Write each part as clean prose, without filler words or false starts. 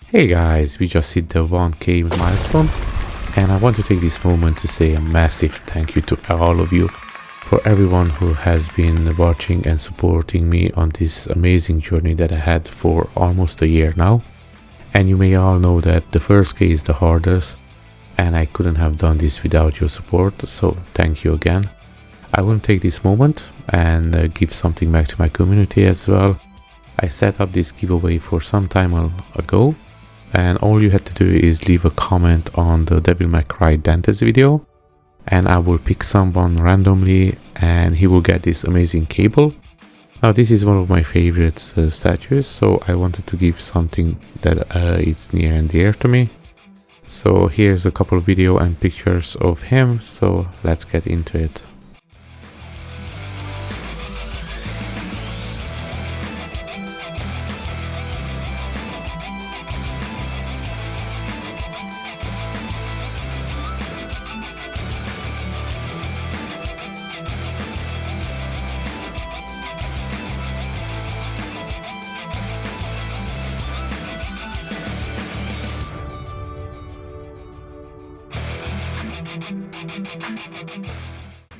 Hey guys, we just hit the 1K milestone, and I want to take this moment to say a massive thank you to all of you, for everyone who has been watching and supporting me on this amazing journey that I had for almost a year now. And you may all know that the first K is the hardest, and I couldn't have done this without your support, so thank you again. I want to take this moment and give something back to my community as well. I set up this giveaway for some time ago, and all you had to do is leave a comment on the Devil May Cry Dante's video, and I will pick someone randomly and he will get this amazing cable. Now this is one of my favorite statues, so I wanted to give something that is near and dear to me. So here's a couple of video and pictures of him, so let's get into it.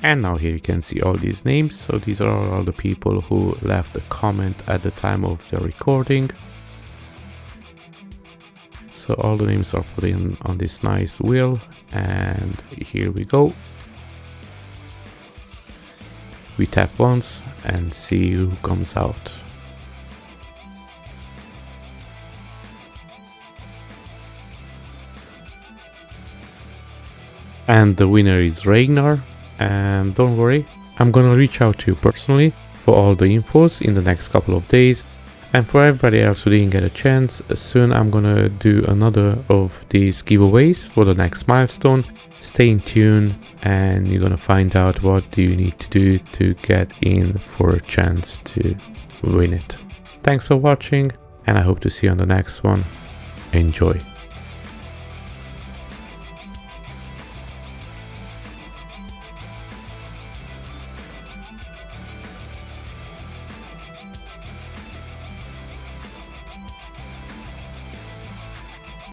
And now here you can see all these names. So these are all the people who left a comment at the time of the recording. So all the names are put in on this nice wheel, and here we go. We tap once and see who comes out. And the winner is Ragnar. And don't worry, I'm gonna reach out to you personally for all the infos in the next couple of days. And for everybody else who didn't get a chance, soon I'm gonna do another of these giveaways for the next milestone. Stay in tune and you're gonna find out what do you need to do to get in for a chance to win it. Thanks for watching, and I hope to see you on the next one. Enjoy.